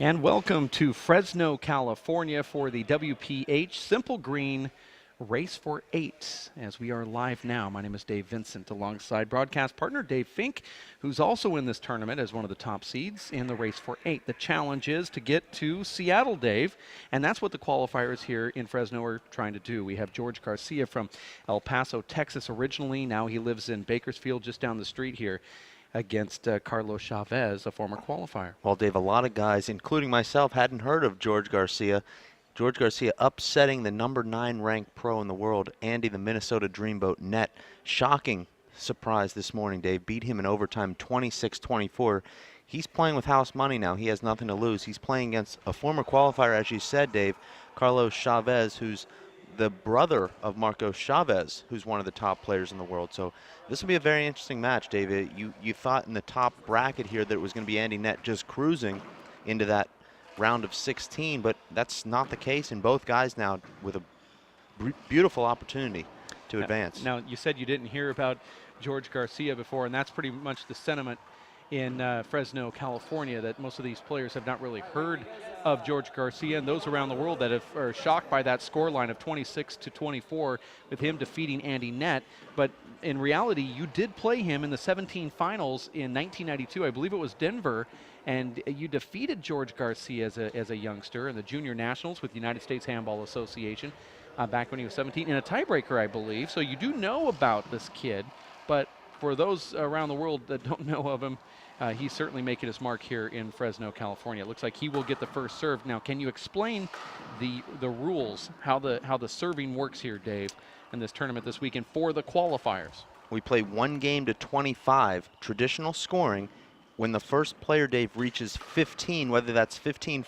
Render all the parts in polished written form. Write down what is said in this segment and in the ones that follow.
And welcome to Fresno, California for the WPH Simple Green Race for 8 as we are live now. My name is Dave Vincent alongside broadcast partner Dave Fink, who's also in this tournament as one of the top seeds in the Race for 8. The challenge is to get to Seattle, Dave, and that's what the qualifiers here in Fresno are trying to do. We have George Garcia from El Paso, Texas originally. Now he lives in Bakersfield just down the street here against Carlos Chavez, a former qualifier. Well, Dave, a lot of guys, including myself, hadn't heard of George Garcia. George Garcia upsetting the number 9 ranked pro in the world, Andy the Minnesota Dreamboat net. Shocking surprise this morning, Dave. Beat him in overtime 26-24. He's playing with house money now. He has nothing to lose. He's playing against a former qualifier, as you said, Dave, Carlos Chavez, who's the brother of Marcos Chavez, who's one of the top players in the world. So this will be a very interesting match, David. You thought in the top bracket here that it was going to be Andy Net just cruising into that round of 16, but that's not the case. And both guys now with a beautiful opportunity to advance. Now, you said you didn't hear about George Garcia before, and that's pretty much the sentiment in Fresno, California, that most of these players have not really heard of George Garcia, and those around the world that are shocked by that scoreline of 26-24 with him defeating Andy Net. But in reality, you did play him in the 17 finals in 1992. I believe it was Denver, and you defeated George Garcia as a youngster in the Junior Nationals with the United States Handball Association back when he was 17 in a tiebreaker, I believe. So you do know about this kid, but for those around the world that don't know of him, he's certainly making his mark here in Fresno, California. It looks like he will get the first serve. Now, can you explain the rules, how the serving works here, Dave, in this tournament this weekend for the qualifiers? We play 1 game to 25, traditional scoring. When the first player, Dave, reaches 15, whether that's 15-14,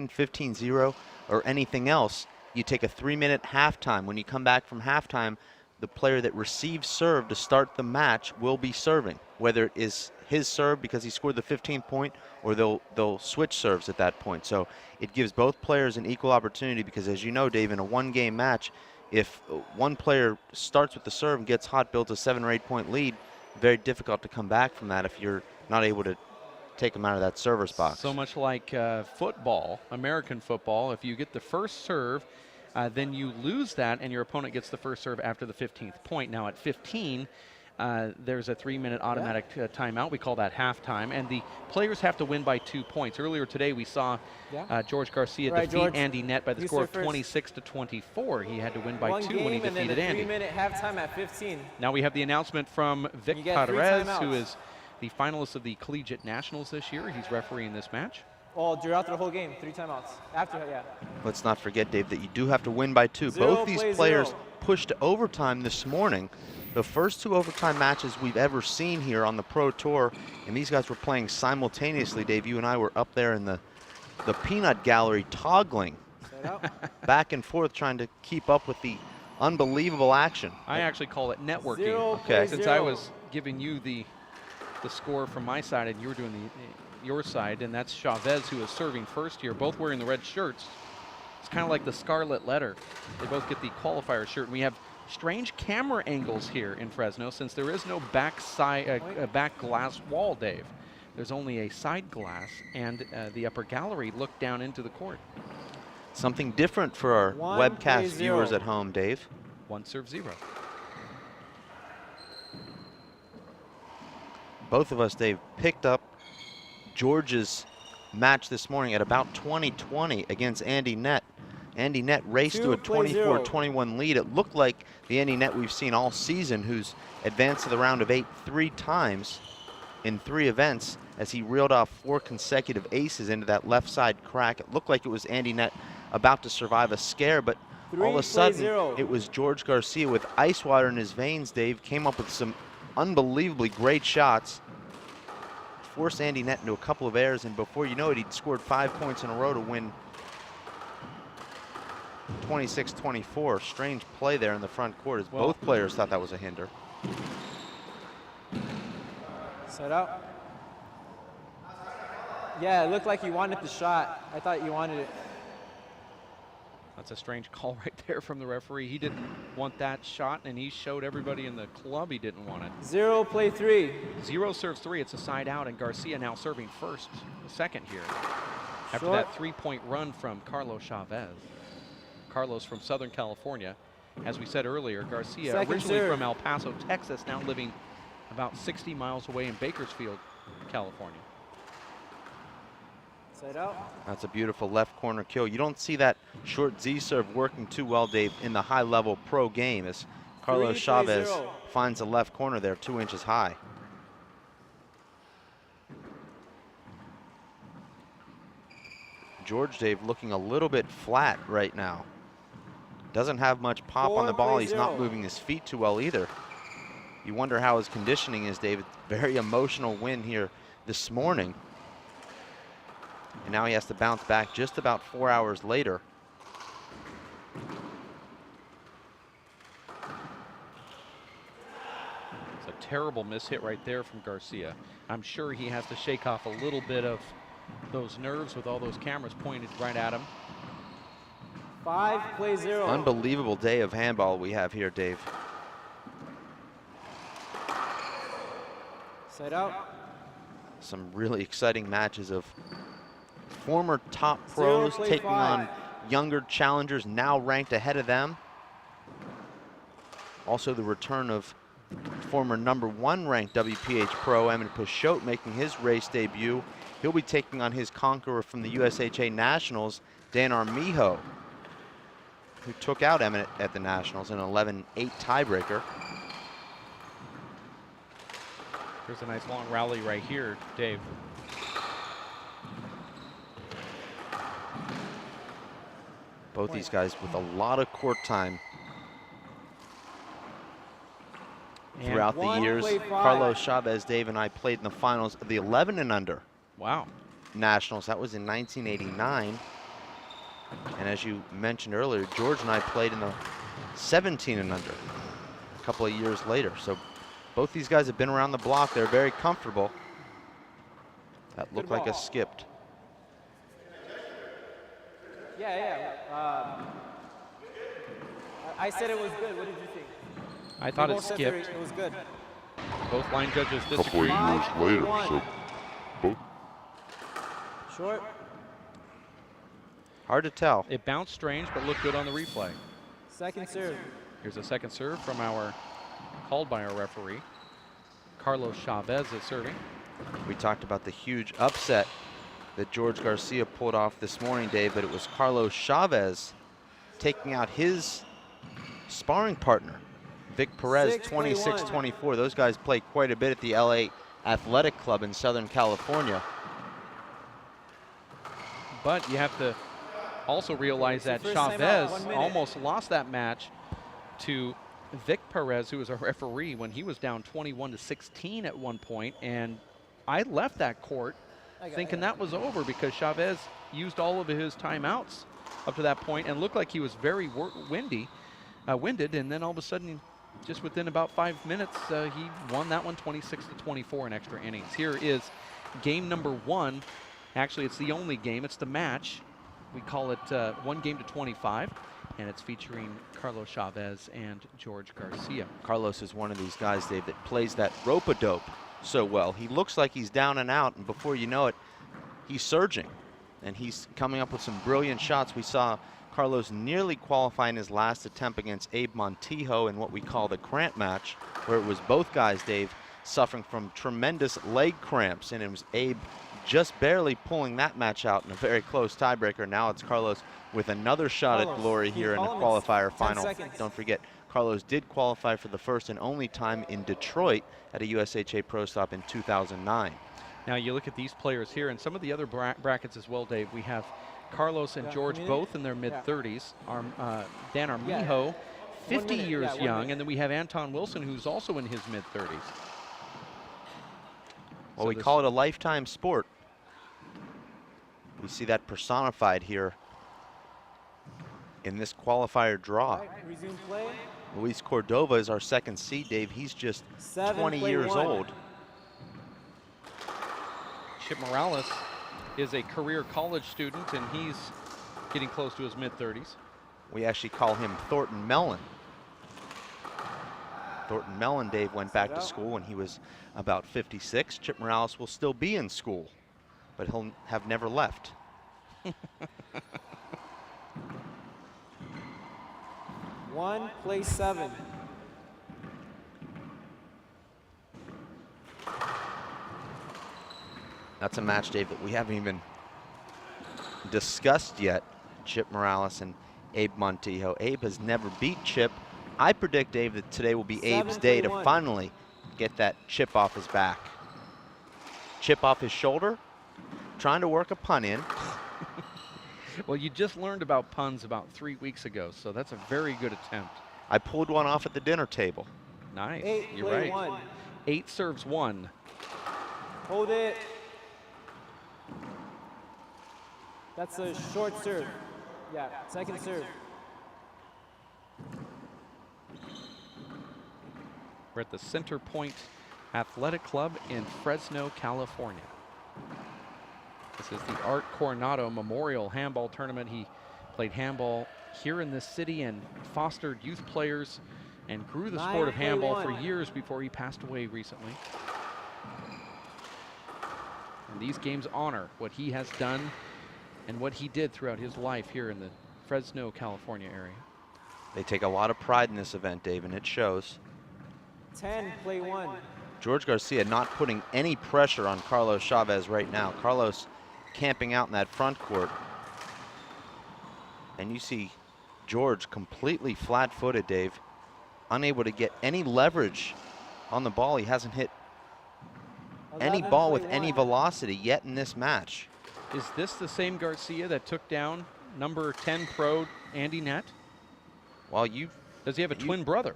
15-0, or anything else, you take a 3-minute halftime. When you come back from halftime, the player that receives serve to start the match will be serving, whether it is his serve because he scored the 15th point, or they'll switch serves at that point. So it gives both players an equal opportunity because, as you know, Dave, in a 1-game match, if one player starts with the serve and gets hot, builds a 7 or 8 point lead, very difficult to come back from that if you're not able to take them out of that server's box. So much like football, American football, if you get the first serve, then you lose that, and your opponent gets the first serve after the 15th point. Now at 15, there's a 3-minute automatic timeout. We call that halftime, and the players have to win by 2 points. Earlier today, we saw George Garcia defeat George. Andy Net by the score of 26-24. He had to win by 2 when he defeated Andy. 3-minute halftime at 15. Now we have the announcement from Vic Padres, who is the finalist of the Collegiate Nationals this year. He's refereeing this match. Oh, throughout the whole game, 3 timeouts. After, yeah. Let's not forget, Dave, that you do have to win by 2. Both these players pushed to overtime this morning. The first 2 overtime matches we've ever seen here on the Pro Tour, and these guys were playing simultaneously. Dave, you and I were up there in the peanut gallery toggling back and forth trying to keep up with the unbelievable action. I actually call it networking. Okay. Since I was giving you the score from my side and you were doing your side, and that's Chavez, who is serving first here, both wearing the red shirts. It's kind of like the scarlet letter. They both get the qualifier shirt. And we have strange camera angles here in Fresno since there is no back glass wall, Dave. There's only a side glass, and the upper gallery look down into the court. Something different for our webcast viewers at home, Dave. 1-0. Both of us, Dave, picked up George's match this morning at about 20-20 against Andy Net. Andy Net raced to a 24-21 lead. It looked like the Andy Net we've seen all season, who's advanced to the round of 8 3 times in 3 events as he reeled off 4 consecutive aces into that left side crack. It looked like it was Andy Net about to survive a scare, but all of a sudden it was George Garcia with ice water in his veins, Dave, came up with some unbelievably great shots, forced Andy Net into a couple of errors, and before you know it, he'd scored 5 points in a row to win 26-24. Strange play there in the front court as both players thought that was a hinder. Set out. Yeah, it looked like you wanted the shot. I thought you wanted it. That's a strange call right there from the referee. He didn't want that shot, and he showed everybody in the club he didn't want it. 0, play 3. 0 serves 3. It's a side out, and Garcia now serving second here. after Short. that three-point run from Carlos Chavez. Carlos from Southern California. As we said earlier, Garcia, Second originally serve. from El Paso, Texas, now living about 60 miles away in Bakersfield, California. Side out. That's a beautiful left corner kill. You don't see that short Z serve working too well, Dave, in the high-level pro game as Carlos 3-0. Chavez finds the left corner there 2 inches high. George, Dave, looking a little bit flat right now. Doesn't have much pop on the ball. He's not 4-0. moving his feet too well either. You wonder how his conditioning is, David. Very emotional win here this morning. And now he has to bounce back just about 4 hours later. It's a terrible miss hit right there from Garcia. I'm sure he has to shake off a little bit of those nerves with all those cameras pointed right at him. 5-0. Unbelievable day of handball we have here, Dave. Side out. Some really exciting matches of former top Zero, pros play taking 5. on younger challengers now ranked ahead of them. Also the return of former #1 ranked WPH pro Emmett Peugeot making his race debut. He'll be taking on his conqueror from the USHA Nationals, Dan Armijo, who took out Emmett at the Nationals in an 11-8 tiebreaker. There's a nice long rally right here, Dave. Both these guys with a lot of court time And throughout the one years. play 5. Carlos Chavez, Dave, and I played in the finals of the 11 and under Wow. Nationals. That was in 1989. And as you mentioned earlier, George and I played in the 17 and under a couple of years later. So both these guys have been around the block. They're very comfortable. That looked like a ball. skipped. Yeah. I said it was good. What did you think? I thought We it both said skipped. It was good. Both line judges couple of disagree. years later. So both Short. Hard to tell. It bounced strange, but looked good on the replay. Second serve. Here's a second serve from called by our referee. Carlos Chavez is serving. We talked about the huge upset that George Garcia pulled off this morning, Dave, but it was Carlos Chavez taking out his sparring partner, Vic Perez, 26-24. Those guys play quite a bit at the LA Athletic Club in Southern California. But you have to also realize that First time out, Chavez 1 minute. almost lost that match to Vic Perez, who was a referee when he was down 21-16 at one point, and I left that court thinking that was over because Chavez used all of his timeouts up to that point and looked like he was very winded, and then all of a sudden, just within about 5 minutes, he won that one 26-24 in extra innings. Here is game number 1. Actually, it's the only game. It's the match. We call it 1 game to 25, and it's featuring Carlos Chavez and George Garcia. Carlos is one of these guys, Dave, that plays that rope-a-dope so well. He looks like he's down and out, and before you know it, he's surging. And he's coming up with some brilliant shots. We saw Carlos nearly qualify in his last attempt against Abe Montijo in what we call the cramp match, where it was both guys, Dave, suffering from tremendous leg cramps, and it was Abe just barely pulling that match out in a very close tiebreaker. Now it's Carlos with another shot at glory here in the qualifier final. Don't forget, Carlos did qualify for the first and only time in Detroit at a USHA Pro Stop in 2009. Now you look at these players here and some of the other brackets as well, Dave. We have Carlos and George both in their mid-30s. Dan Armijo, 50 years young, and then we have Anton Wilson, who's also in his mid-30s. Well, So we this- call it a lifetime sport. We see that personified here in this qualifier draw. Resume play. Luis Cordova is our second seed, Dave. He's just 20 years 7-1. old. Chip Morales is a career college student, and he's getting close to his mid-30s. We actually call him Thornton Mellon. Thornton Mellon, Dave, went back to school when he was about 56. Chip Morales will still be in school, but he'll have never left. Play 7. That's a match, Dave, that we haven't even discussed yet. Chip Morales and Abe Montijo. Abe has never beat Chip. I predict, Dave, that today will be Abe's day to finally get that chip off his back. Chip off his shoulder, trying to work a pun in. Well, you just learned about puns about 3 weeks ago, so that's a very good attempt. I pulled one off at the dinner table. Nice. 8, You're play right. 1. 8 serves 1. Hold it. That's a short serve. Yeah, second serve. We're at the Center Point Athletic Club in Fresno, California. This is the Art Coronado Memorial Handball Tournament. He played handball here in this city and fostered youth players and grew the sport of handball for years before he passed away recently. And these games honor what he has done and what he did throughout his life here in the Fresno, California area. They take a lot of pride in this event, Dave, and it shows. 10, play 1. George Garcia not putting any pressure on Carlos Chavez right now. Carlos camping out in that front court. And you see George completely flat-footed, Dave. Unable to get any leverage on the ball. He hasn't hit any ball with any velocity yet in this match. Is this the same Garcia that took down number 10 pro Andy Nett? Well, does he have a twin brother?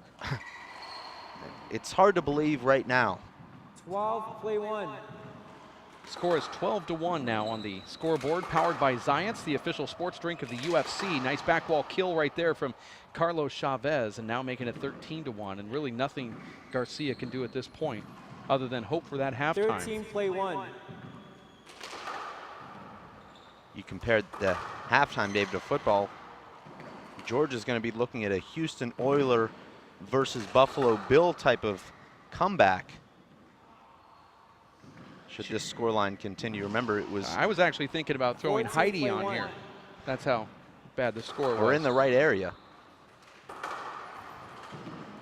It's hard to believe right now. 12, play 1. Score is 12-1 now on the scoreboard, powered by Zions, the official sports drink of the UFC. Nice back wall kill right there from Carlos Chavez, and now making it 13-1. And really nothing Garcia can do at this point other than hope for that halftime. 13, play 1. You compared the halftime, Dave, to football. George is going to be looking at a Houston Oiler versus Buffalo Bill type of comeback. Should this scoreline continue? Remember, it was... I was actually thinking about throwing 14, Heidi on here. That's how bad the score was. We're in the right area.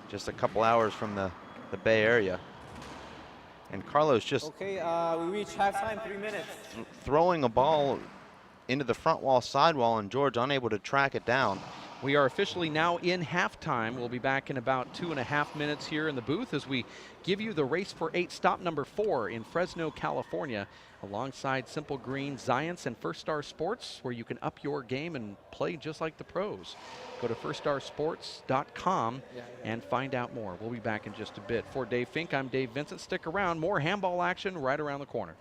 Just a couple hours from the Bay Area. And Carlos just... Okay, we reach halftime, 3 minutes. Throwing a ball into the front wall, sidewall, and George unable to track it down. We are officially now in halftime. We'll be back in about 2.5 minutes here in the booth as we give you the Race for 8 stop number 4 in Fresno, California, alongside Simple Green, Zions, and First Star Sports, where you can up your game and play just like the pros. Go to firststarsports.com and find out more. We'll be back in just a bit. For Dave Fink, I'm Dave Vincent. Stick around. More handball action right around the corner.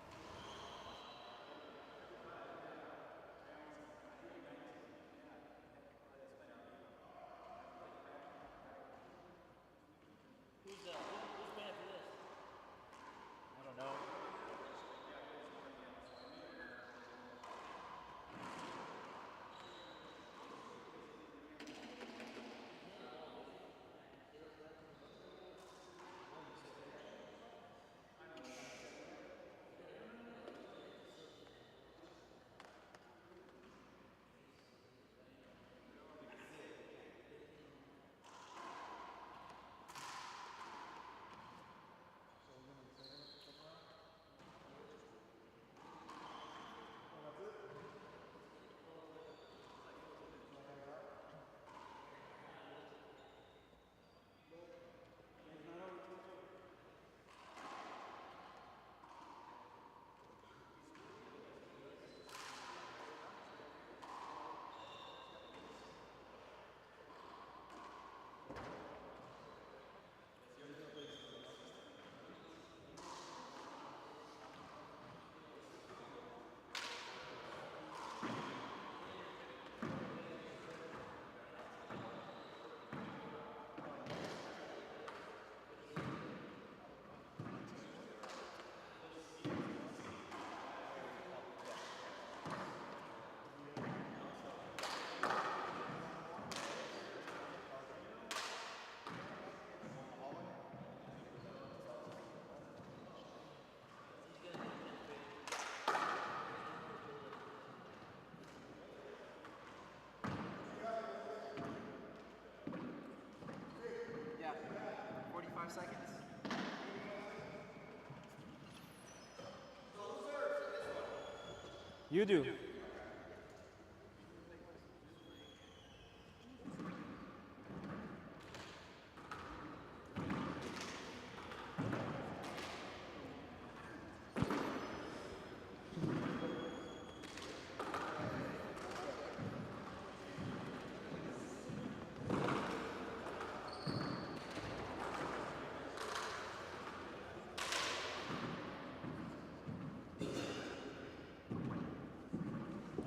You do.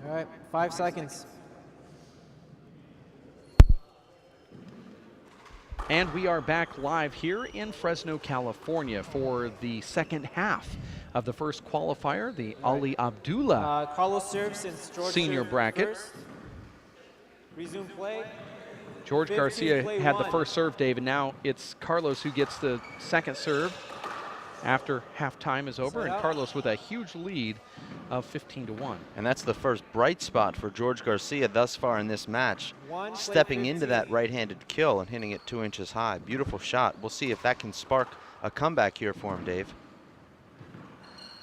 All right, 5 seconds. And we are back live here in Fresno, California for the second half of the first qualifier, the Ali Abdullah Carlos serves since George senior served bracket. first. Resume play. George 15, Garcia play had the one. first serve, Dave, and now it's Carlos who gets the second serve after halftime is over, Set and up. Carlos with a huge lead of 15-1. And that's the first bright spot for George Garcia thus far in this match. One, play Stepping into that 15. right-handed kill and hitting it 2 inches high. Beautiful shot. We'll see if that can spark a comeback here for him, Dave.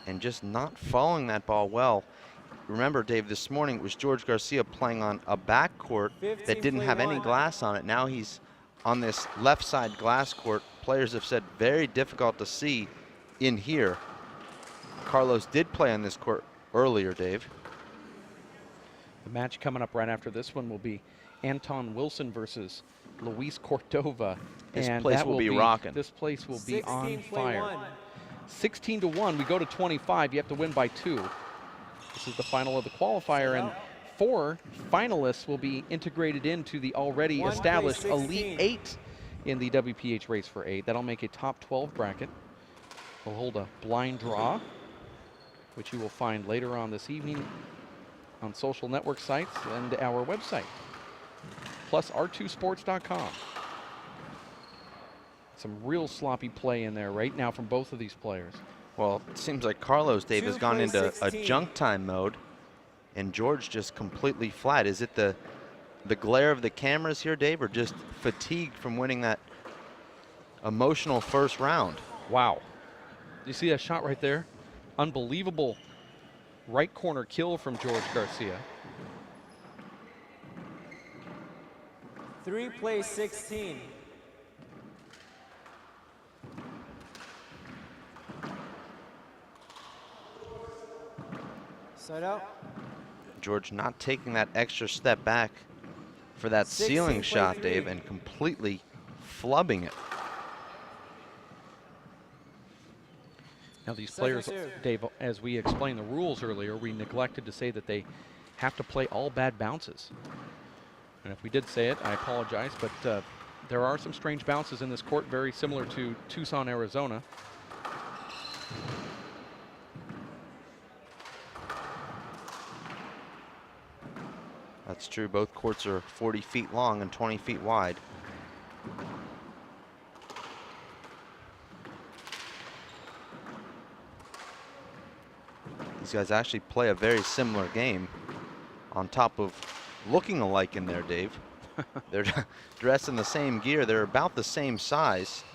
And just not following that ball well. Remember, Dave, this morning it was George Garcia playing on a back court 15, that didn't play have any one. glass on it. Now he's on this left side glass court. Players have said very difficult to see in here. Carlos did play on this court earlier, Dave. The match coming up right after this one will be Anton Wilson versus Luis Cordova. This and place that will be rocking. This place will be 16, on play fire. one. 16-1, we go to 25. You have to win by 2. This is the final of the qualifier, and 4 finalists will be integrated into the already One, play established 16. Elite 8 in the WPH Race for 8. That'll make a top 12 bracket. We'll hold a blind draw, which you will find later on this evening on social network sites and our website, plus r2sports.com. Some real sloppy play in there right now from both of these players. Well, it seems like Carlos, Dave, has 2, gone play into 16. a junk time mode, and George just completely flat. Is it the glare of the cameras here, Dave, or just fatigued from winning that emotional first round? Wow. You see that shot right there? Unbelievable right corner kill from George Garcia. 3, play 16. Side out. George not taking that extra step back for that 16, ceiling play shot, 3. Dave, and completely flubbing it. Now these Second players, serve. Dave, as we explained the rules earlier, we neglected to say that they have to play all bad bounces. And if we did say it, I apologize, but there are some strange bounces in this court, very similar to Tucson, Arizona. That's true. Both courts are 40 feet long and 20 feet wide. These guys actually play a very similar game on top of looking alike in there, Dave. They're dressed in the same gear. They're about the same size.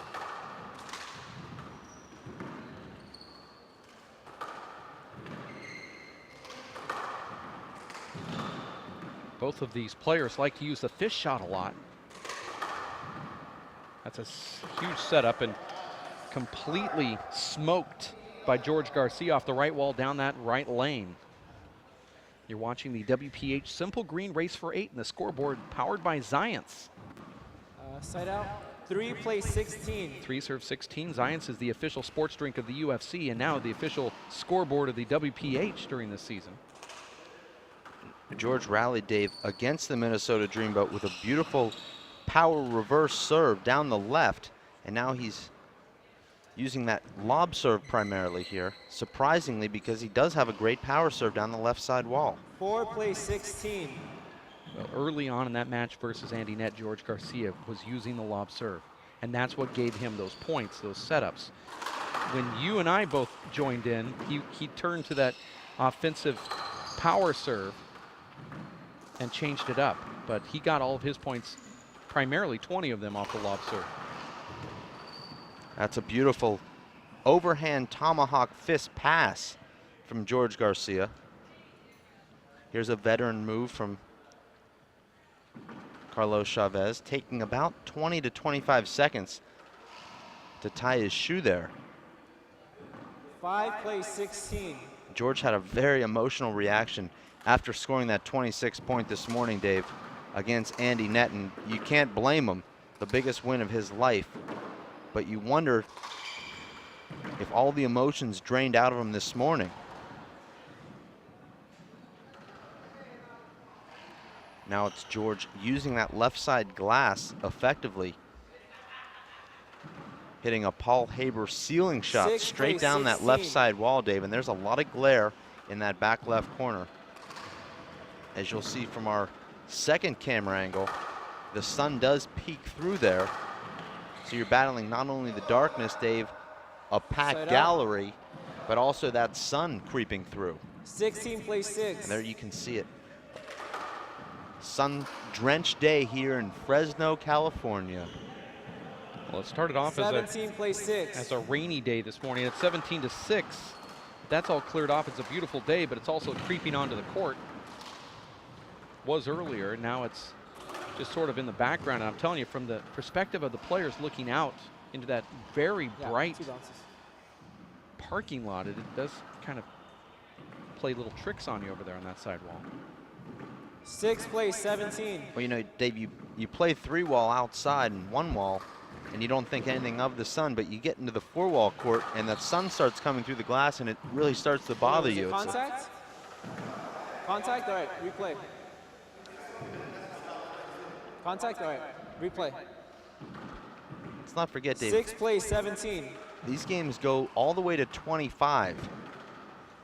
Both of these players like to use the fish shot a lot. That's a huge setup and completely smoked by George Garcia off the right wall down that right lane. You're watching the WPH Simple Green Race for 8 and the scoreboard powered by Zions. Side out. 3, play 16. 3 serve 16. Zions is the official sports drink of the UFC and now the official scoreboard of the WPH during this season. George rallied, Dave, against the Minnesota Dreamboat with a beautiful power reverse serve down the left, and now he's using that lob serve primarily here, surprisingly, because he does have a great power serve down the left side wall. 4, play 16. Well, early on in that match versus Andy Nett, George Garcia was using the lob serve, and that's what gave him those points, those setups. When you and I both joined in, he turned to that offensive power serve and changed it up, but he got all of his points, primarily 20 of them, off the lob serve. That's a beautiful overhand tomahawk fist pass from George Garcia. Here's a veteran move from Carlos Chavez, taking about 20 to 25 seconds to tie his shoe there. 5 play 16. George had a very emotional reaction after scoring that 26 point this morning, Dave, against Andy Nett, and you can't blame him. The biggest win of his life. But you wonder if all the emotions drained out of him this morning. Now it's George using that left side glass effectively. Hitting a Paul Haber ceiling shot 6 straight play down that 16. left side wall, Dave, and there's a lot of glare in that back left corner. As you'll see from our second camera angle, the sun does peek through there. So you're battling not only the darkness, Dave, a packed Side gallery, but also that sun creeping through. 16 play 6. And there you can see it. Sun-drenched day here in Fresno, California. Well, it started off 17 play 6. as a rainy day this morning. It's 17 to 6. That's all cleared off. It's a beautiful day, but it's also creeping onto the court. Was earlier, now it's just sort of in the background. And I'm telling you, from the perspective of the players looking out into that very bright 2 bounces. parking lot, it does kind of play little tricks on you over there on that sidewall. 6 play 17. Well, you know, Dave, you play 3-wall outside and 1-wall, and you don't think anything of the sun, but you get into the 4-wall court, and that sun starts coming through the glass, and it really starts to bother Was it you. It's a- Contact? Contact? All right, replay. Contact? All right, replay. let's not forget, Dave, 6 play 17. these games go all the way to 25.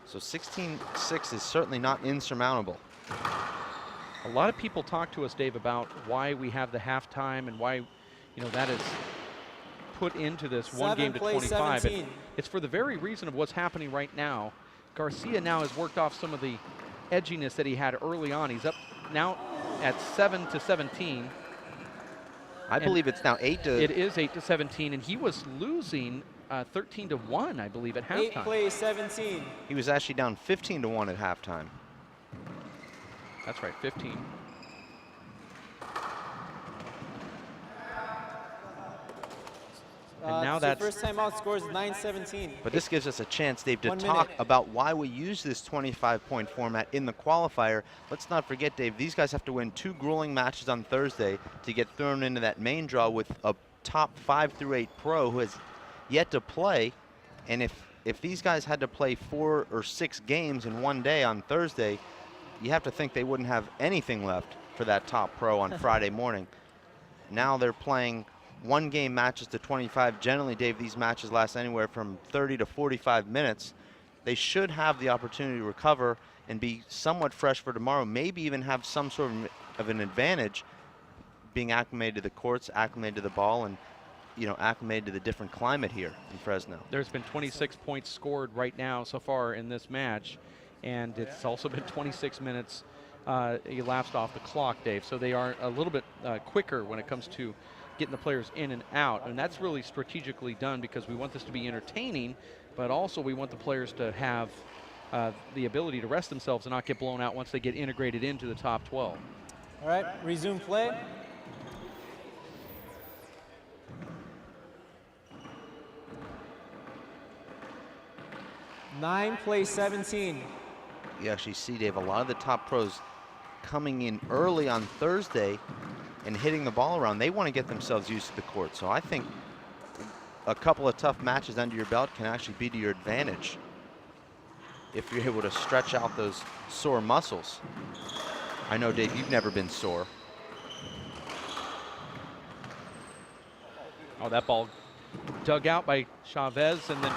So 16-6 is certainly not insurmountable. A lot of people talk to us, Dave, about why we have the halftime and why, you know, that is put into this one game to 25. 17. It's for the very reason of what's happening right now. Garcia now has worked off some of the edginess that he had early on. He's up now at 7 to 17. I believe it's now 8 to. It is 8 to 17, and he was losing 13 to 1, I believe, at 8 halftime. play 17. He was actually down 15 to 1 at halftime. That's right, 15. And now So that's first time out scores 9-17. But this gives us a chance, Dave, to 1 talk minute. about why we use this 25-point format in the qualifier. Let's not forget, Dave, these guys have to win 2 grueling matches on Thursday to get thrown into that main draw with a top 5 through 8 pro who has yet to play. And if these guys had to play 4 or 6 games in one day on Thursday, you have to think they wouldn't have anything left for that top pro on Friday morning. Now they're playing 1-game matches to 25. Generally, Dave, these matches last anywhere from 30 to 45 minutes. They should have the opportunity to recover and be somewhat fresh for tomorrow, maybe even have some sort of an advantage being acclimated to the courts, acclimated to the ball, and, you know, acclimated to the different climate here in Fresno. There's been 26 points scored right now so far in this match, and it's also been 26 minutes elapsed off the clock, Dave. So they are a little bit quicker when it comes to getting the players in and out, and that's really strategically done because we want this to be entertaining, but also we want the players to have the ability to rest themselves and not get blown out once they get integrated into the top 12. All right, resume play. Nine play 17. You actually see, Dave, a lot of the top pros coming in early on Thursday and hitting the ball around. They want to get themselves used to the court. So I think a couple of tough matches under your belt can actually be to your advantage if you're able to stretch out those sore muscles. I know, Dave, you've never been sore. Oh, that ball dug out by Chavez and then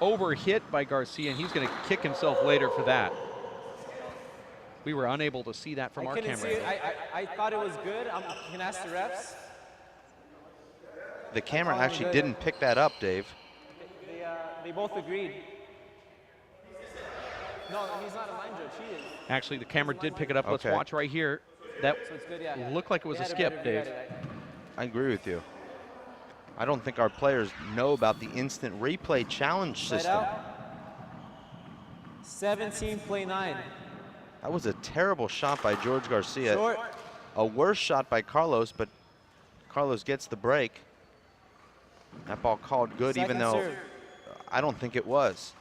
overhit by Garcia, and he's going to kick himself later for that. We were unable to see that from our couldn't see camera. it. I thought it was good. You can ask the refs. The camera calling actually good. didn't pick that up, Dave. They both agreed. No, he's not a line judge. He is. Actually, the camera did pick it up. Let's Okay. watch right here. That So it's good, yeah. looked like it was They a had skip, better view Dave. at it. I agree with you. I don't think our players know about the instant replay challenge Side system. out. 17, play 9. That was a terrible shot by George Garcia. Short. A worse shot by Carlos, but Carlos gets the break. That ball called good, even Second though serve. I don't think it was.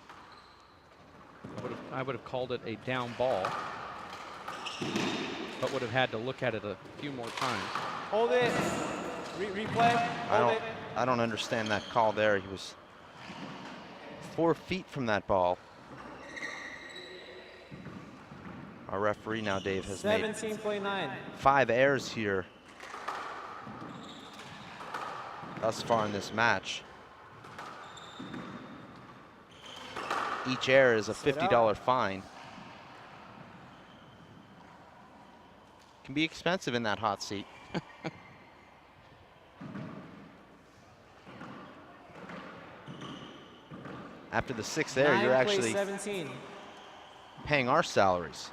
I would have called it a down ball, but would have had to look at it a few more times. Hold it. Replay. Hold it. I don't understand that call there. He was 4 feet from that ball. Our referee now, Dave, has 17, made play 9. 5 errors here thus far in this match. Each error is a $50 fine. Can be expensive in that hot seat. After the 6th error, 9, you're play actually 17. paying our salaries.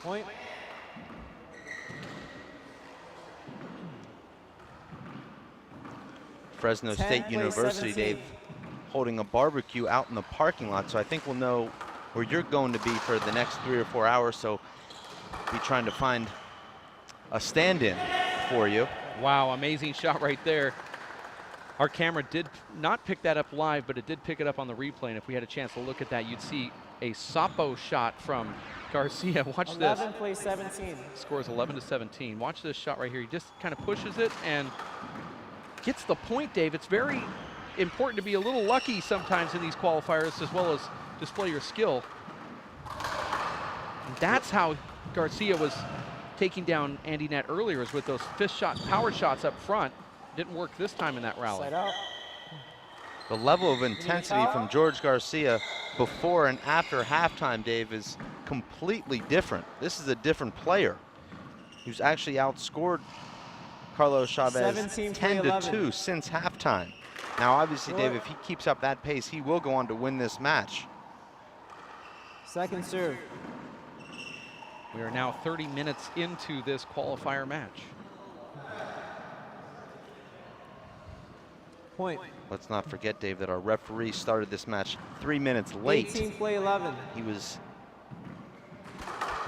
Point. Fresno 10, State play University, 17. Dave, holding a barbecue out in the parking lot, so I think we'll know where you're going to be for the next 3 or 4 hours, so be trying to find a stand-in for you. Wow, amazing shot right there. Our camera did not pick that up live, but it did pick it up on the replay, and if we had a chance to look at that, you'd see a Sapo shot from Garcia. Watch 11, this. play 17. Scores 11-17. Watch this shot right here. He just kind of pushes it and gets the point, Dave. It's very important to be a little lucky sometimes in these qualifiers, as well as display your skill. And that's how Garcia was taking down Andy Net earlier, is with those fist shot power shots up front. Didn't work this time in that rally. Side out. The level of intensity from George Garcia before and after halftime, Dave, is completely different. This is a different player who's actually outscored Carlos Chavez 10-2 since halftime. Now, obviously, Dave, if he keeps up that pace, he will go on to win this match. Second serve. We are now 30 minutes into this qualifier match. Point. Let's not forget, Dave, that our referee started this match 3 minutes late. 18, play 11. He was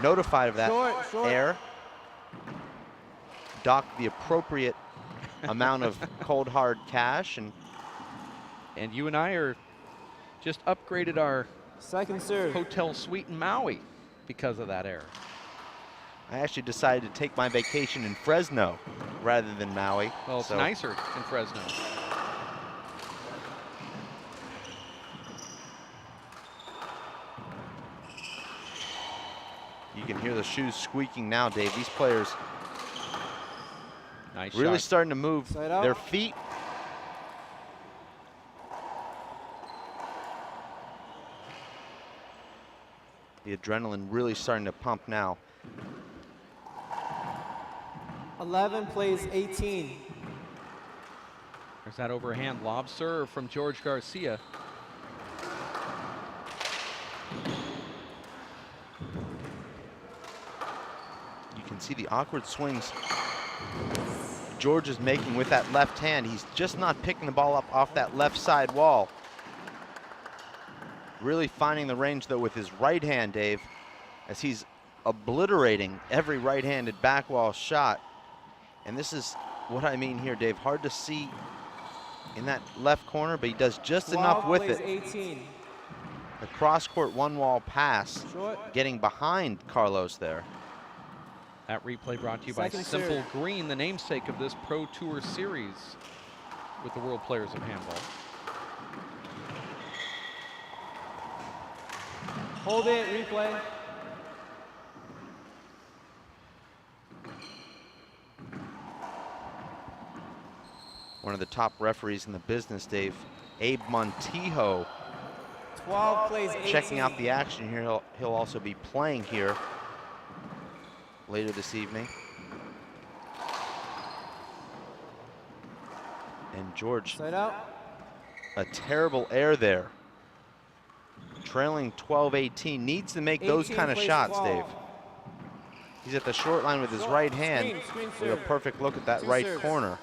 notified of that Short. error, docked the appropriate amount of cold hard cash, and you and I are just upgraded our Second serve. hotel suite in Maui because of that error. I actually decided to take my vacation in Fresno rather than Maui. Well, it's nicer in Fresno. You can hear the shoes squeaking now, Dave. These players Nice really shot. starting to move Side out. their feet. The adrenaline really starting to pump now. 11, plays 18. There's that overhand lob serve from George Garcia. You can see the awkward swings George is making with that left hand. He's just not picking the ball up off that left side wall. Really finding the range, though, with his right hand, Dave, as he's obliterating every right-handed back wall shot. And this is what I mean here, Dave. Hard to see in that left corner, but he does just enough with it. 18. The cross-court one-wall pass, Short. getting behind Carlos there. That replay brought to you by Second Simple serve. Green, the namesake of this Pro Tour series with the World Players of Handball. Hold it, replay. One of the top referees in the business, Dave, Abe Montijo, 12, plays 18. checking out the action here. He'll also be playing here later this evening. And George, Side out. a terrible error there. trailing 12-18, needs to make those 18 kind of plays shots, 12. Dave. He's at the short line with his Short, right hand screen with a serve. perfect look at that 2 right serves. corner.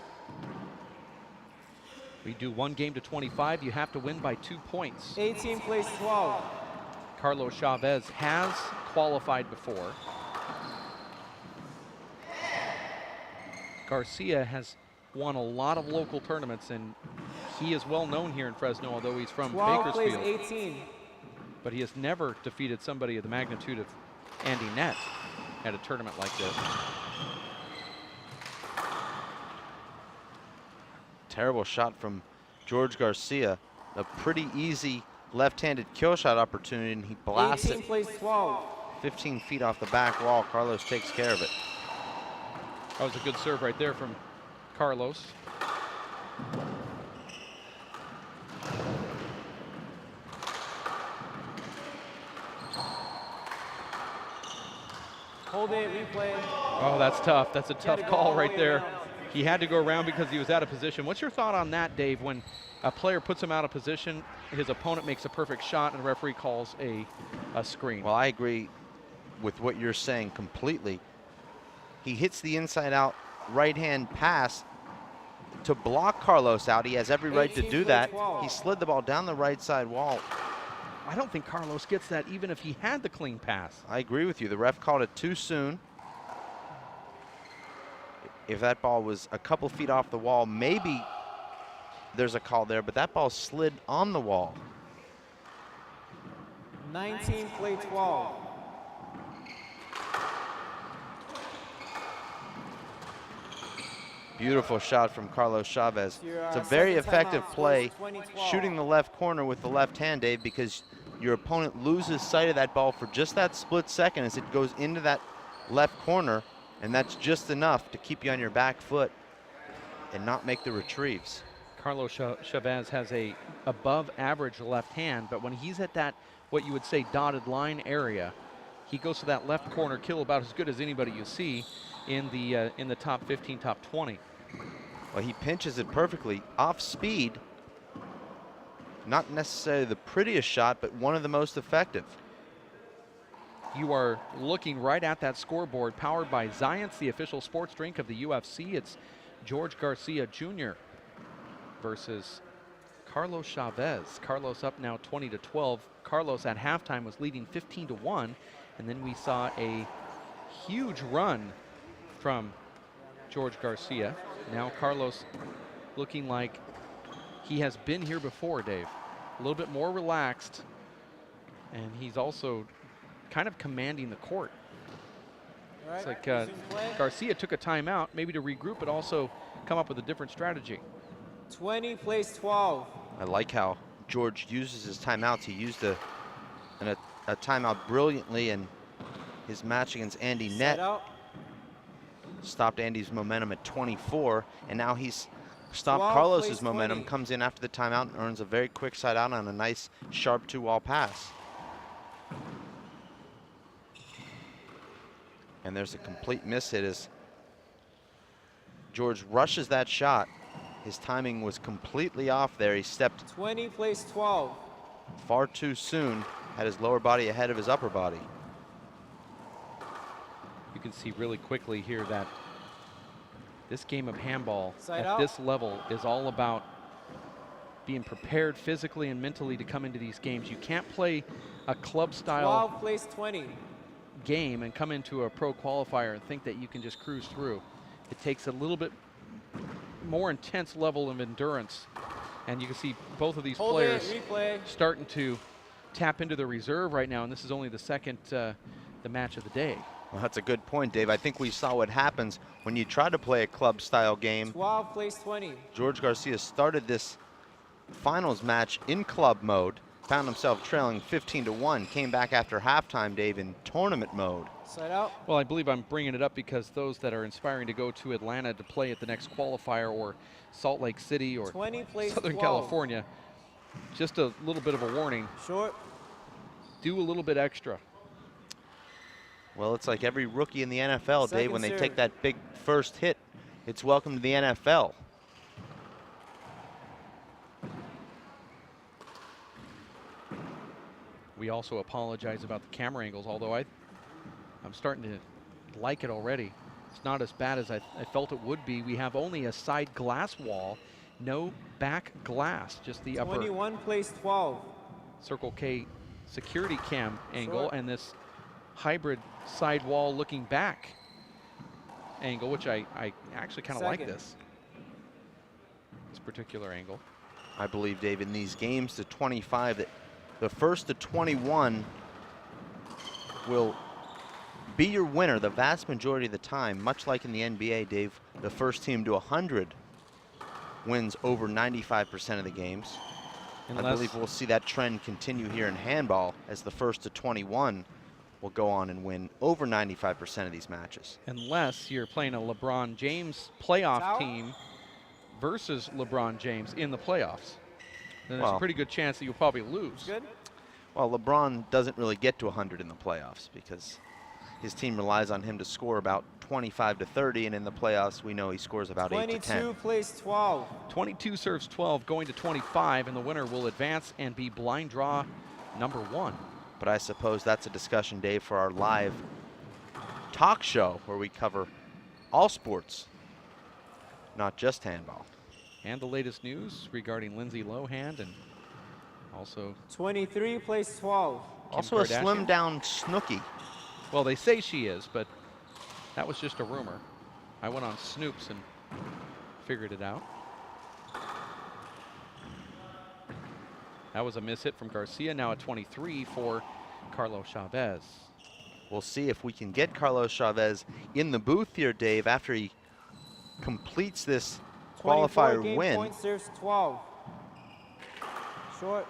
We do 1 game to 25. You have to win by 2 points. 18 plays 12. Carlos Chavez has qualified before. Garcia has won a lot of local tournaments, and he is well known here in Fresno, although he's from 12 plays Bakersfield. 18. But he has never defeated somebody of the magnitude of Andy Nett at a tournament like this. Terrible shot from George Garcia. A pretty easy left-handed kill shot opportunity, and he blasts 18 it plays 12. 15 feet off the back wall. Carlos takes care of it. That was a good serve right there from Carlos. Hold it, replay. Oh, that's tough. That's a tough to go call all the right way there. around. He had to go around because he was out of position. What's your thought on that, Dave? When a player puts him out of position, his opponent makes a perfect shot, and the referee calls a screen. Well, I agree with what you're saying completely. He hits the inside-out right-hand pass to block Carlos out. He has every right to 18 do plays that. 12. He slid the ball down the right side wall. I don't think Carlos gets that even if he had the clean pass. I agree with you. The ref called it too soon. If that ball was a couple feet off the wall, maybe there's a call there, but that ball slid on the wall. 19 play 12. Beautiful shot from Carlos Chavez. Your, It's a very second effective timeout, play, scores 20-12. shooting the left corner with the left hand, Dave, because your opponent loses sight of that ball for just that split second as it goes into that left corner, and that's just enough to keep you on your back foot and not make the retrieves. Carlos Chavez has a above average left hand, but when he's at that, what you would say dotted line area, he goes to that left corner kill about as good as anybody you see in the top 15, top 20. Well, he pinches it perfectly off speed. Not necessarily the prettiest shot, but one of the most effective. You are looking right at that scoreboard, powered by Zions, the official sports drink of the UFC. It's George Garcia Jr. versus Carlos Chavez. Carlos up now 20-12. Carlos at halftime was leading 15-1, and then we saw a huge run from George Garcia. Now Carlos looking like he has been here before, Dave. A little bit more relaxed, and he's also kind of commanding the court. All right, It's like resume play. Garcia took a timeout, maybe to regroup, but also come up with a different strategy. 20 plays 12. I like how George uses his timeouts. He used a timeout brilliantly, and his match against Andy Set Nett out. stopped Andy's momentum at 24, and now he's stopped 12 Carlos's plays momentum, 20. comes in after the timeout and earns a very quick side out on a nice sharp two-wall pass. And there's a complete miss hit as George rushes that shot. His timing was completely off there. He stepped 20 plays 12. far too soon, had his lower body ahead of his upper body. You can see really quickly here that this game of handball Side at out. this level is all about being prepared physically and mentally to come into these games. You can't play a club style 12 plays 20. game and come into a pro qualifier and think that you can just cruise through. It takes a little bit more intense level of endurance, and you can see both of these Hold players it, replay. starting to tap into the reserve right now, and this is only the second the match of the day. Well, that's a good point, Dave. I think we saw what happens when you try to play a club style game. 12 plays 20. George Garcia started this finals match in club mode, found himself trailing 15-1, came back after halftime, Dave, in tournament mode. Side out. Well, I believe I'm bringing it up because those that are inspiring to go to Atlanta to play at the next qualifier, or Salt Lake City, or 20 plays Southern 12. California, just a little bit of a warning. Short. Do a little bit extra. Well, it's like every rookie in the NFL, Dave, Second when they serve. take that big first hit, it's welcome to the NFL. We also apologize about the camera angles, although I'm starting to like it already. It's not as bad as I felt it would be. We have only a side glass wall, no back glass, just the upper 21 plays 12. Circle K security cam angle Short. and this hybrid sidewall looking back angle, which I actually kind of like Second. this particular angle. I believe, Dave, in these games to 25, that the first to 21 will be your winner the vast majority of the time. Much like in the NBA, Dave, the first team to 100 wins over 95% of the games. I believe we'll see that trend continue here in handball, as the first to 21 will go on and win over 95% of these matches. Unless you're playing a LeBron James playoff Foul. team versus LeBron James in the playoffs, then there's a Well, pretty good chance that you'll probably lose. Good. Well, LeBron doesn't really get to 100 in the playoffs because his team relies on him to score about 25 to 30, and in the playoffs we know he scores about 8 to 10. 22 plays 12. 22 serves 12, going to 25, and the winner will advance and be blind draw number 1. But I suppose that's a discussion, Dave, for our live talk show where we cover all sports, not just handball. And the latest news regarding Lindsay Lohan and also 23 plays 12. Also a Kardashian. slim down Snooki. Well, they say she is, but that was just a rumor. I went on Snoops and figured it out. That was a miss hit from Garcia, now at 23 for Carlos Chavez. We'll see if we can get Carlos Chavez in the booth here, Dave, after he completes this 24 qualifier game win. point serves 12. Short.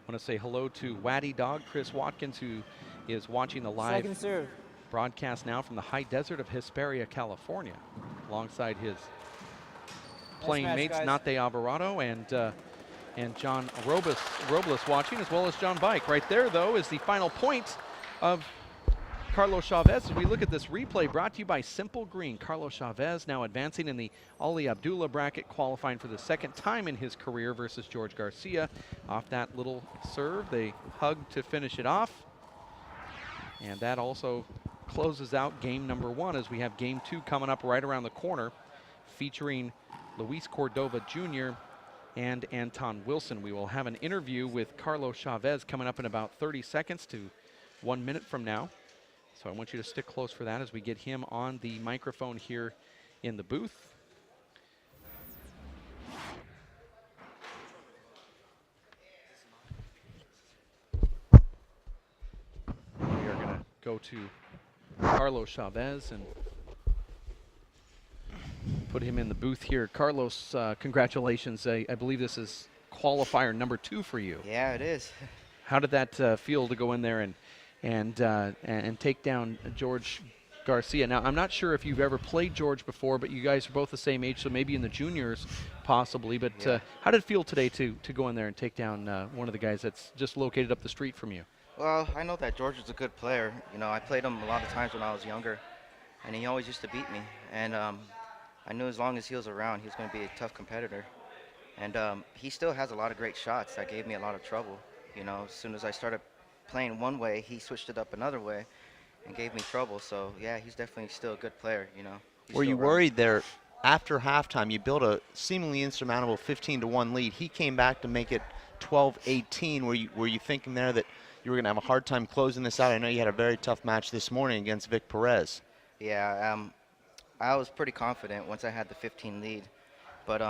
I want to say hello to Waddy Dog, Chris Watkins, who is watching the live Second serve. broadcast now from the high desert of Hesperia, California, alongside his playing match, mates guys. Nate Alvarado and John Robles watching, as well as John Bike. Right there, though, is the final point of Carlos Chavez. As we look at this replay brought to you by Simple Green. Carlos Chavez now advancing in the Ali Abdullah bracket, qualifying for the second time in his career versus George Garcia. Off that little serve, they hugged to finish it off. And that also closes out game number 1, as we have game 2 coming up right around the corner, featuring Luis Cordova Jr. and Anton Wilson. We will have an interview with Carlos Chavez coming up in about 30 seconds to 1 minute from now. So I want you to stick close for that as we get him on the microphone here in the booth. We are going to go to Carlos Chavez and put him in the booth here. Carlos, congratulations. I believe this is qualifier number 2 for you. Yeah, it is. How did that feel to go in there and take down George Garcia? Now, I'm not sure if you've ever played George before, but you guys are both the same age, so maybe in the juniors possibly. But Yeah. how did it feel today to go in there and take down one of the guys that's just located up the street from you? Well, I know that George is a good player. You know, I played him a lot of times when I was younger, and he always used to beat me. And I knew as long as he was around, he was going to be a tough competitor. And he still has a lot of great shots that gave me a lot of trouble. You know, as soon as I started playing one way, he switched it up another way and gave me trouble. So, yeah, he's definitely still a good player, you know. He's Were still you around. worried there after halftime? You built a seemingly insurmountable 15-1 lead. He came back to make it 12-18. Were you thinking there that you were going to have a hard time closing this out? I know you had a very tough match this morning against Vic Perez. Yeah, I was pretty confident once I had the 15 lead. But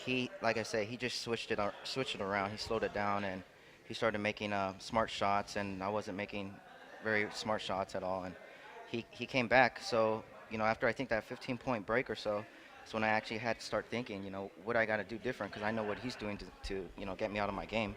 he, like I said, he just switched it around. He slowed it down, and he started making smart shots, and I wasn't making very smart shots at all. And he came back. So, you know, after I think that 15-point break or so, that's when I actually had to start thinking, you know, what I got to do different, because I know what he's doing to, you know, get me out of my game.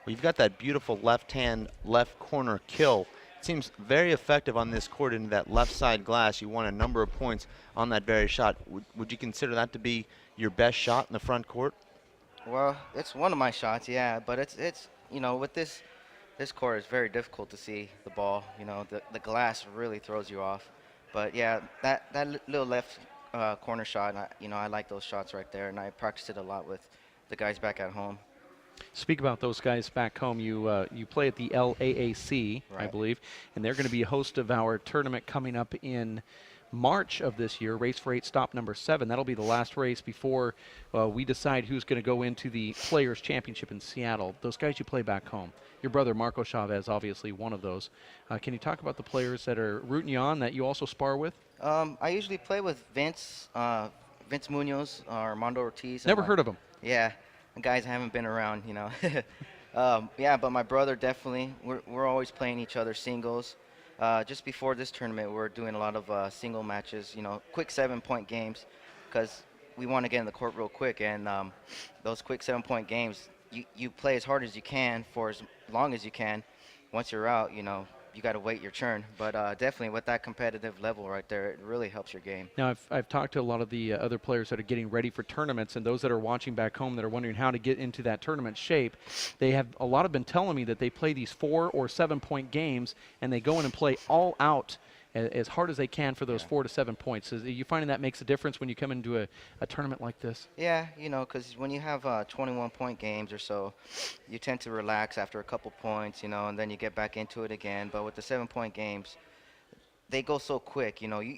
Well, you've got that beautiful left-hand, left corner kill. It seems very effective on this court into that left side glass. You won a number of points on that very shot. Would you consider that to be your best shot in the front court? Well, it's one of my shots, yeah, but it's you know, with this court, it's very difficult to see the ball. You know, the glass really throws you off. But yeah, that little left corner shot, you know, I like those shots right there, and I practiced it a lot with the guys back at home. Speak about those guys back home. You play at the LAAC, I Right. believe, and they're going to be a host of our tournament coming up in March of this year, Race for 8, stop number 7. That'll be the last race before we decide who's going to go into the Players' Championship in Seattle. Those guys you play back home. Your brother, Marco Chavez, obviously one of those. Can you talk about the players that are rooting you on that you also spar with? I usually play with Vince Munoz, Armando Ortiz. Never heard of them. Yeah, the guys haven't been around, you know. Yeah, but my brother definitely. We're always playing each other singles. Just before this tournament, we're doing a lot of single matches, you know, quick 7-point games, because we want to get in the court real quick. And those quick 7-point games, you play as hard as you can for as long as you can. Once you're out, you know, you got to wait your turn. But definitely with that competitive level right there, it really helps your game. Now, I've talked to a lot of the other players that are getting ready for tournaments, and those that are watching back home that are wondering how to get into that tournament shape. A lot have been telling me that they play these 4 or 7-point games, and they go in and play all out as hard as they can for those 4 to 7 points. Are you finding that makes a difference when you come into a tournament like this? Yeah, you know, because when you have 21-point games or so, you tend to relax after a couple points, you know, and then you get back into it again. But with the 7-point games, they go so quick, you know, you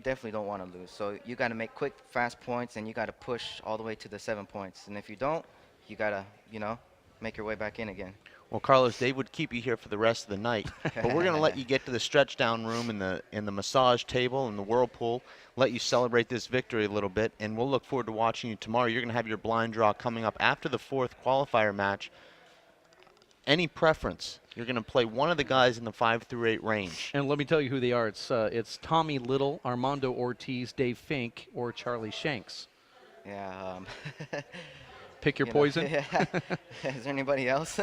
definitely don't want to lose. So you got to make quick, fast points, and you got to push all the way to the 7 points. And if you don't, you got to, you know, make your way back in again. Well, Carlos, they would keep you here for the rest of the night, but we're going to let you get to the stretch down room and the massage table and the whirlpool, let you celebrate this victory a little bit, and we'll look forward to watching you tomorrow. You're going to have your blind draw coming up after the 4th qualifier match. Any preference? You're going to play one of the guys in the 5 through 8 range. And let me tell you who they are. It's Tommy Little, Armando Ortiz, Dave Fink, or Charlie Shanks. Yeah. Pick your You know, poison. yeah. Is there anybody else?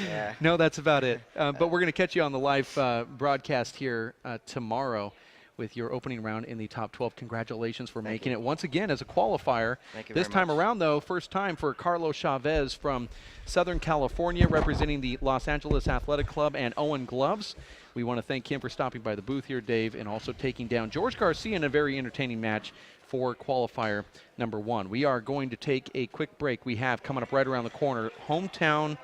Yeah. No, that's about it. But we're going to catch you on the live broadcast here tomorrow with your opening round in the top 12. Congratulations for making it once again as a qualifier. Thank you This very time much. around, though, first time for Carlos Chavez from Southern California, representing the Los Angeles Athletic Club and Owen Gloves. We want to thank him for stopping by the booth here, Dave, and also taking down George Garcia in a very entertaining match for qualifier number 1. We are going to take a quick break. We have coming up right around the corner, hometown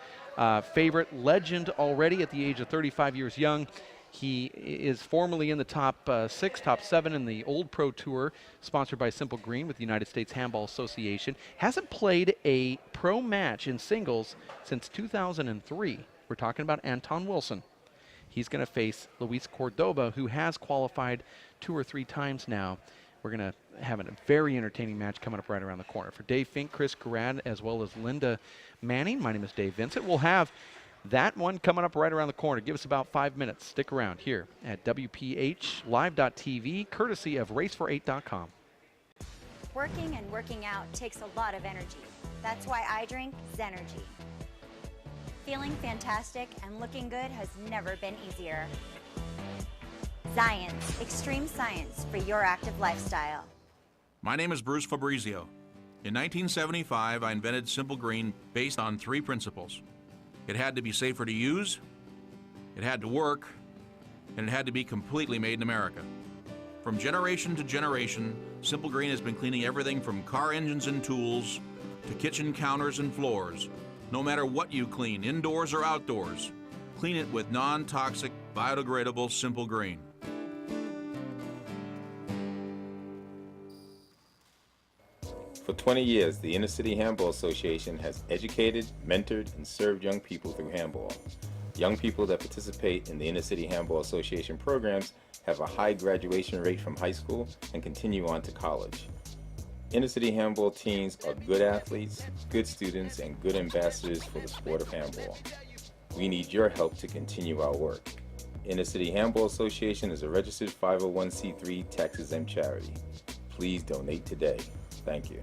favorite, legend already at the age of 35 years young. He is formerly in the top 6, top 7 in the Old Pro Tour, sponsored by Simple Green with the United States Handball Association. Hasn't played a pro match in singles since 2003. We're talking about Anton Wilson. He's going to face Luis Cordoba, who has qualified 2 or 3 times now. We're going to have a very entertaining match coming up right around the corner. For Dave Fink, Chris Garrad, as well as Linda Manning, my name is Dave Vincent. We'll have that one coming up right around the corner. Give us about 5 minutes. Stick around here at WPHLive.tv, courtesy of Race48.com. Working and working out takes a lot of energy. That's why I drink Zenergy. Feeling fantastic and looking good has never been easier. Science, extreme science for your active lifestyle. My name is Bruce Fabrizio. In 1975, I invented Simple Green based on 3 principles. It had to be safer to use, it had to work, and it had to be completely made in America. From generation to generation, Simple Green has been cleaning everything from car engines and tools to kitchen counters and floors. No matter what you clean, indoors or outdoors, clean it with non-toxic, biodegradable Simple Green. For 20 years, the Inner City Handball Association has educated, mentored, and served young people through handball. Young people that participate in the Inner City Handball Association programs have a high graduation rate from high school and continue on to college. Inner City Handball teams are good athletes, good students, and good ambassadors for the sport of handball. We need your help to continue our work. Inner City Handball Association is a registered 501c3 tax-exempt charity. Please donate today. Thank you.